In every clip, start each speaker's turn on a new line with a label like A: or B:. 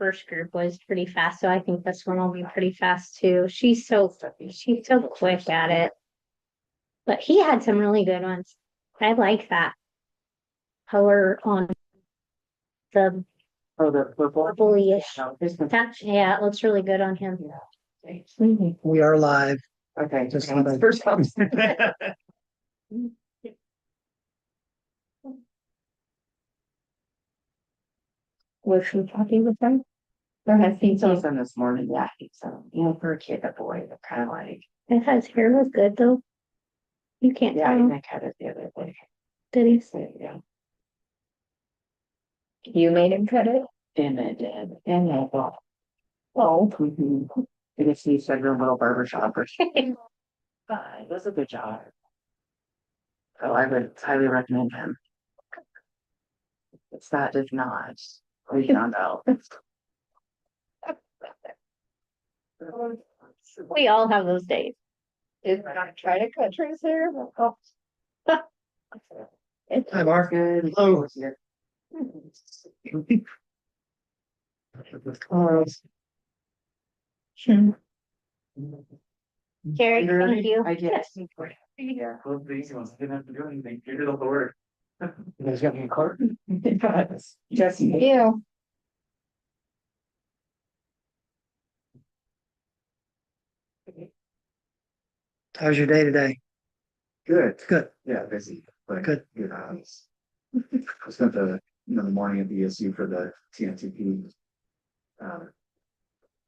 A: first group was pretty fast, so I think this one will be pretty fast too. She's so quick at it. But he had some really good ones. I like that color on the
B: Oh, the purple.
A: purple-ish.
B: No, this one.
A: Yeah, it looks really good on him.
C: We are live.
B: Okay,
C: Just
B: hang on,
C: wanna-
B: first one.
A: Was she happy with them?
B: I think so this morning, yeah, I think so. You know, for a kid, a boy, they're kind of like,
A: And his hair was good though. You can't
B: yeah,
A: tell.
B: and I cut it the other day.
A: Did he?
B: So, yeah,
A: You made him cut it?
B: and it did, and I thought, oh, I guess he said your little barber shop or something. It was a good job. So I would highly recommend him. It's that if not, we found out.
A: We all have those days. Is not try to cut Trey's hair. Oh.
C: Hi, Mark.
B: Good.
C: Hello.
A: Carrie, thank you.
B: I guess.
A: Yeah.
B: Well, the easy ones, I didn't have to do anything, you did all the work.
C: You guys got me a card?
B: Just.
A: Yeah.
C: How's your day today?
D: Good,
C: Good.
D: yeah, busy, but
C: Good.
D: good. I spent the morning at the ESU for the TNTP.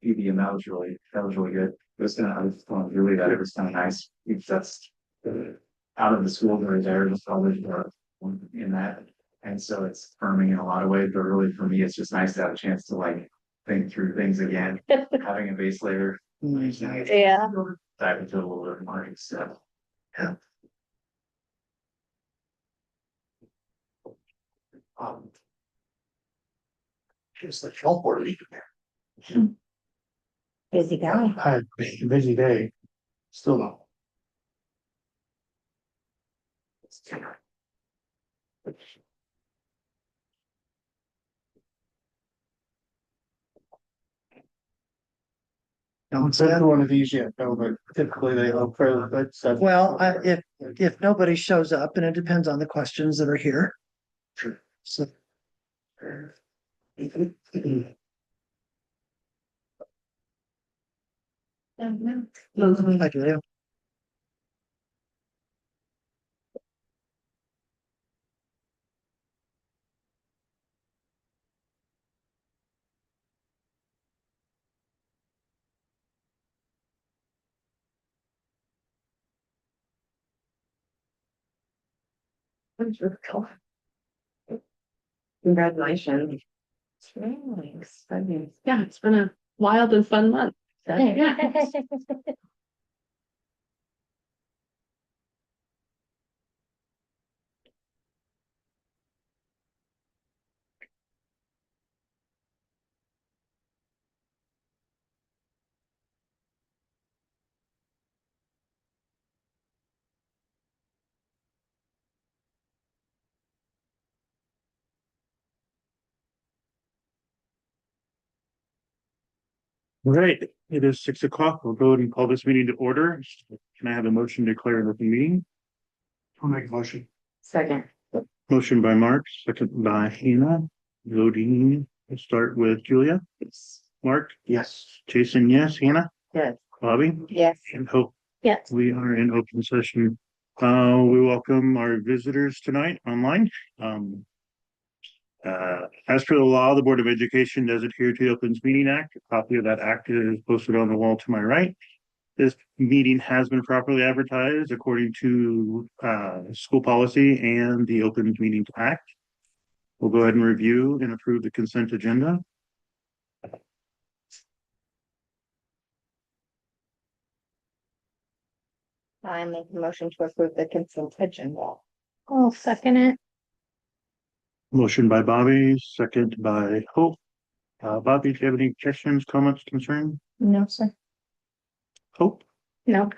D: PBM, that was really good. It was I was really that it was kind of nice. It's just out of the school there, just always in that. And so it's firming in a lot of ways, but really for me, it's just nice to have a chance to like think through things again, having a base layer.
A: Yeah.
D: Dive into a little bit more stuff.
C: Yeah.
E: It's the health board meeting there.
A: Busy guy.
E: I had a busy day. Still don't. No one's been to one of these yet, though, but typically they look fairly good. So.
C: Well, if nobody shows up, and it depends on the questions that are here.
E: Sure.
C: So. I do.
B: Congratulations. Thanks. I mean, yeah, it's been a wild and fun month. So, yeah.
E: All right, it is 6 o'clock. We'll go ahead and call this meeting to order. Can I have a motion to declare an open meeting? I'll make a motion.
B: Second.
E: Motion by Mark, second by Hannah. Voting, we'll start with Julia. Mark?
C: Yes.
E: Jason, yes. Hannah?
B: Yes.
E: Bobby?
A: Yes.
E: And Hope.
A: Yes.
E: We are in open session. We welcome our visitors tonight online. As per the law, the Board of Education does adhere to the Opens Meeting Act. A copy of that act is posted on the wall to my right. This meeting has been properly advertised according to school policy and the Opens Meetings Act. We'll go ahead and review and approve the consent agenda.
A: I make a motion to approve the consent agenda. I'll second it.
E: Motion by Bobby, second by Hope. Bobby, do you have any questions, comments, concerns?
A: No, sir.
E: Hope?
A: No.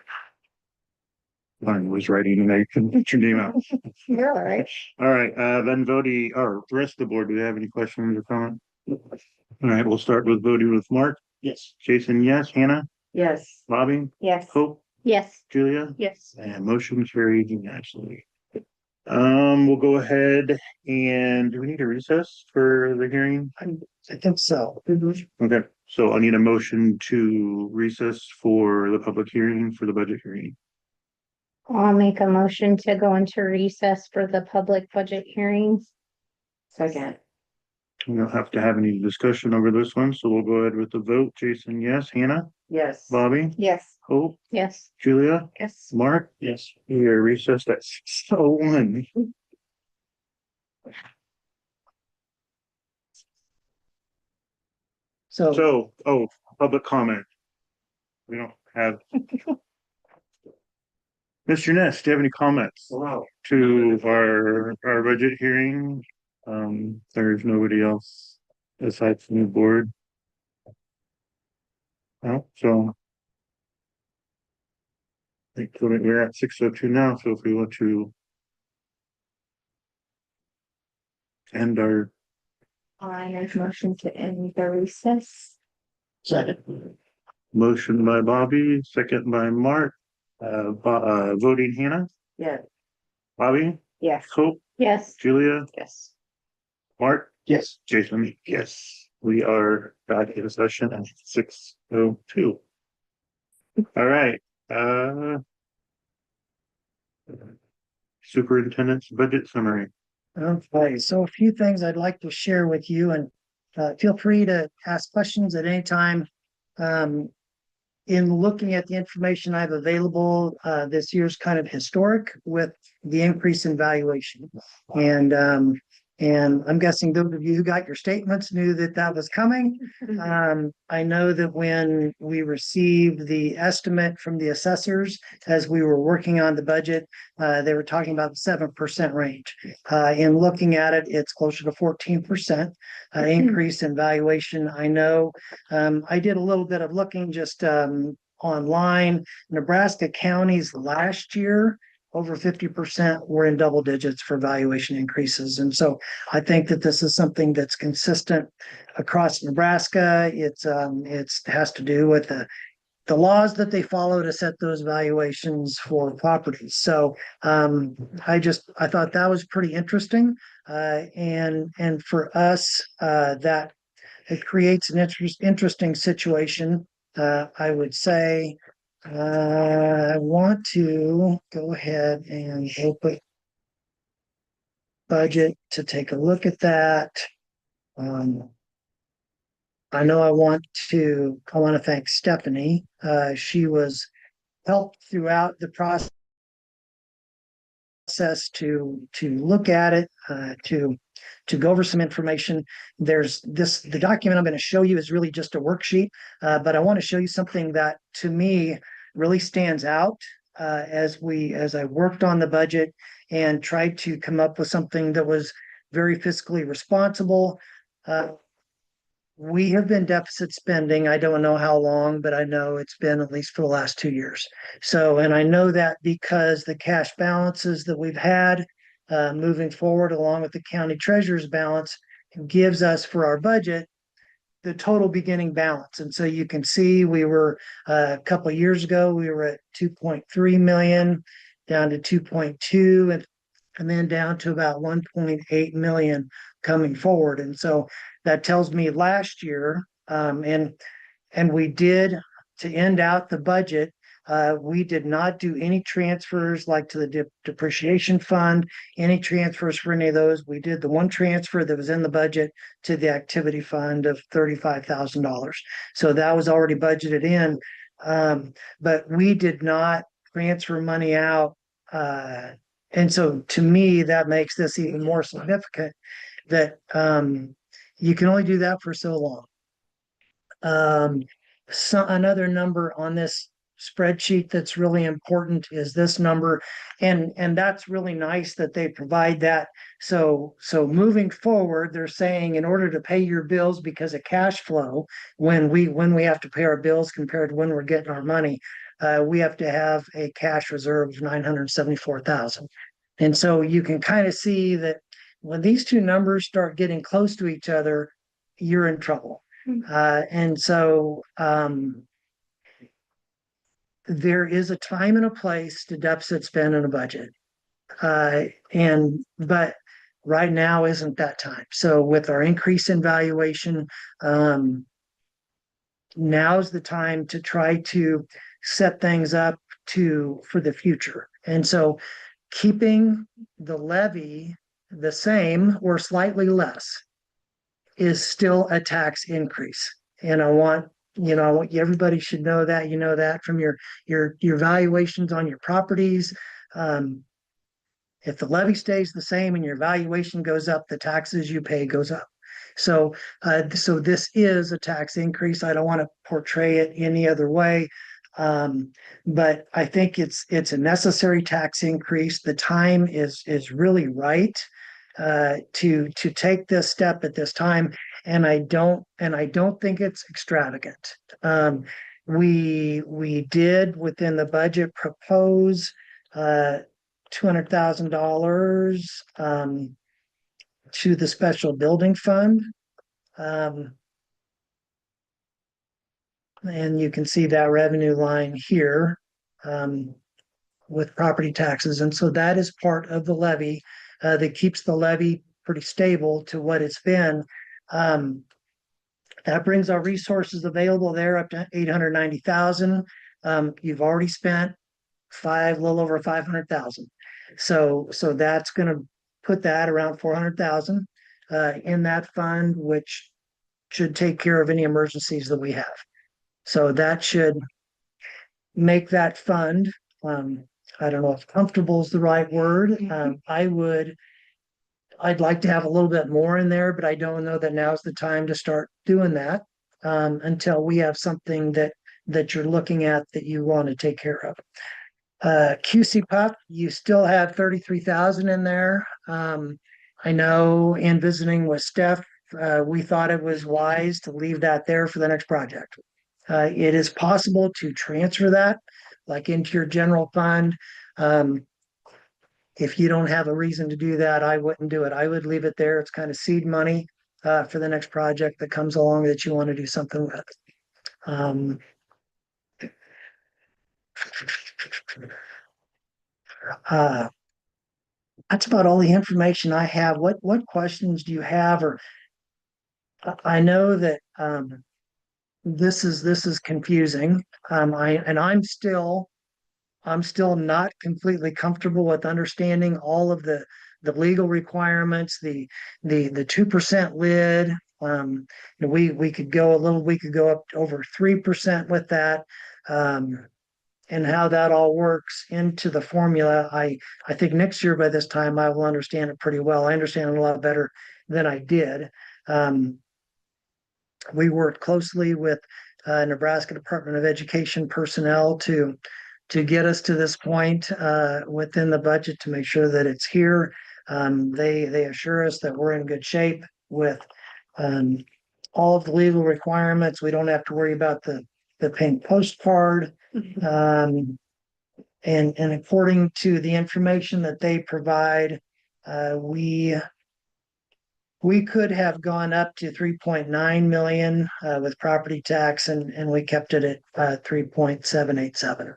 E: Lauren was writing and I couldn't get your name out.
A: You're all right.
E: All right, then voting, or the rest of the board, do they have any questions or comments? All right, we'll start with voting with Mark.
C: Yes.
E: Jason, yes. Hannah,
B: Yes.
E: Bobby,
B: Yes.
E: Hope,
A: Yes,
E: Julia,
B: Yes.
E: and motion carried unanimously. We'll go ahead and do we need a recess for the hearing?
C: I think so.
E: Okay, so I need a motion to recess for the public hearing for the budget hearing.
A: I'll make a motion to go into recess for the public budget hearings.
B: Second.
E: We don't have to have any discussion over this one, so we'll go ahead with the vote. Jason, yes. Hannah,
B: Yes.
E: Bobby,
B: Yes.
E: Hope,
A: Yes.
E: Julia,
B: Yes.
E: Mark. Yes. We are recessed at 6:01.
C: So
E: So, public comment. We don't have. Mr. Ness, do you have any comments to our budget hearing? There's nobody else aside from the board. No, so. I think we're at 6:02 now, so if we want to. End our
B: I make motion to end the recess.
C: second.
E: motion by Bobby, second by Mark, voting Hannah,
B: Yes.
E: Bobby,
B: Yes.
E: Hope,
A: Yes.
E: Julia,
B: Yes.
E: Mark,
C: Yes.
E: Jason, yes. We are back in session at 6:02. All right, superintendent's budget summary.
C: Okay, so a few things I'd like to share with you and feel free to ask questions at any time. In looking at the information I have available, this year's kind of historic with the increase in valuation. And I'm guessing those of you who got your statements knew that that was coming. I know that when we received the estimate from the assessors as we were working on the budget, they were talking about the 7% range. In looking at it, it's closer to 14% increase in valuation. I know I did a little bit of looking just online. Nebraska counties last year, over 50% were in double digits for valuation increases. And so I think that this is something that's consistent across Nebraska. It has to do with the laws that they follow to set those valuations for properties. So I thought that was pretty interesting. And for us, that it creates an interesting situation. I would say I want to go ahead and open budget to take a look at that. I know I want to thank Stephanie. She was helped throughout the process to look at it, to go over some information. The document I'm going to show you is really just a worksheet, but I want to show you something that to me really stands out as I worked on the budget and tried to come up with something that was very fiscally responsible. We have been deficit spending. I don't know how long, but I know it's been at least for the last 2 years. So, and I know that because the cash balances that we've had moving forward, along with the county treasurer's balance, gives us for our budget the total beginning balance. And so you can see we were a couple of years ago, we were at 2.3 million, down to 2.2, and then down to about 1.8 million coming forward. And so that tells me last year, and we did, to end out the budget, we did not do any transfers like to the depreciation fund, any transfers for any of those. We did the one transfer that was in the budget to the activity fund of $35,000. So that was already budgeted in. But we did not transfer money out. And so to me, that makes this even more significant that you can only do that for so long. So another number on this spreadsheet that's really important is this number, and that's really nice that they provide that. So moving forward, they're saying in order to pay your bills because of cash flow, when we have to pay our bills compared to when we're getting our money, we have to have a cash reserve of 974,000. And so you can kind of see that when these two numbers start getting close to each other, you're in trouble.
A: Hmm.
C: And so, there is a time and a place to deficit spend in a budget. But right now isn't that time. So with our increase in valuation, um, now's the time to try to set things up for the future. And so keeping the levy the same or slightly less is still a tax increase. And I want everybody should know that, that from your valuations on your properties. Um, if the levy stays the same and your valuation goes up, the taxes you pay goes up. So this is a tax increase. I don't want to portray it any other way. Um, but I think it's a necessary tax increase. The time is really right to take this step at this time, and I don't think it's extravagant. We did within the budget propose $200,000 to the special building fund. Um, and you can see that revenue line here um, with property taxes. And so that is part of the levy that keeps the levy pretty stable to what it's been. Um, that brings our resources available there up to 890,000. You've already spent a little over 500,000. So that's going to put that around 400,000 in that fund, which should take care of any emergencies that we have. So that should make that fund. I don't know if comfortable is the right word. I'd like to have a little bit more in there, but I don't know that now's the time to start doing that until we have something that you're looking at that you want to take care of. QC Pup, you still have 33,000 in there. I know in visiting with Steph, we thought it was wise to leave that there for the next project. It is possible to transfer that like into your general fund. If you don't have a reason to do that, I wouldn't do it. I would leave it there. It's kind of seed money for the next project that comes along that you want to do something with. Um, uh, that's about all the information I have. What questions do you have? Or I know that this is confusing. I'm still not completely comfortable with understanding all of the legal requirements, the 2% lid. We could go up over 3% with that. And how that all works into the formula. I think next year by this time I will understand it pretty well. I understand it a lot better than I did. Um, we worked closely with Nebraska Department of Education personnel to get us to this point within the budget to make sure that it's here. They assure us that we're in good shape with um, all of the legal requirements. We don't have to worry about the pink postcard. And according to the information that they provide, we could have gone up to 3.9 million with property tax, and we kept it at 3.787.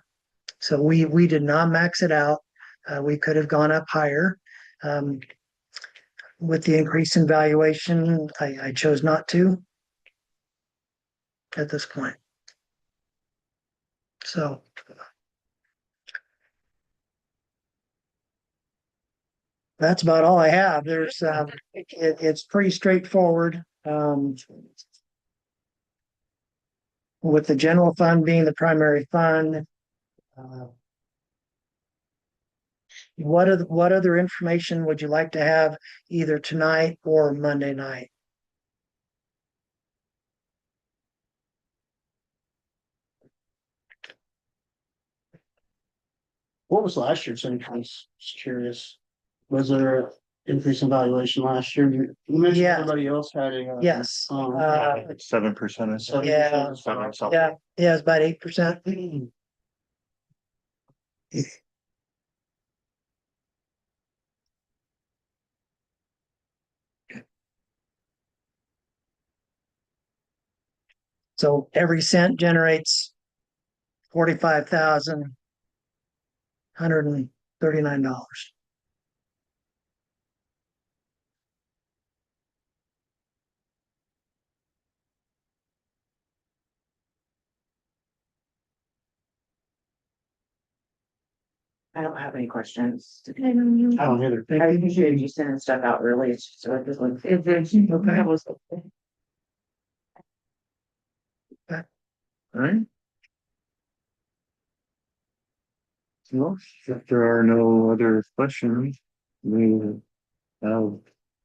C: So we did not max it out. We could have gone up higher. Um, with the increase in valuation, I chose not to at this point. So that's about all I have. It's pretty straightforward. With the general fund being the primary fund. Uh, what other information would you like to have either tonight or Monday night?
F: What was last year's increase? Just curious. Was there an increase in valuation last year? You mentioned
C: Yeah.
F: everybody else had a.
C: Yes.
E: Like 7%.
C: Yeah. Yeah, it's about 8%. So every cent generates $45,139.
B: I don't have any questions.
A: I don't know.
F: I don't either.
B: I appreciate you sending stuff out early. It's just, so it was like, that was.
E: Alright. Well, if there are no other questions, we have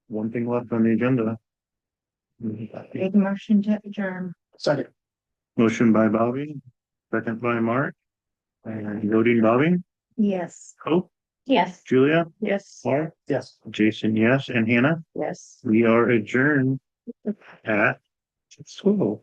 E: one thing left on the agenda.
B: Make a motion to adjourn.
F: Second.
E: Motion by Bobby, second by Mark. And voting Bobby,
B: Yes.
E: Hope,
A: Yes.
E: Julia,
B: Yes.
E: Mark,
F: Yes.
E: Jason, yes, and Hannah.
B: Yes.
E: We are adjourned at 12.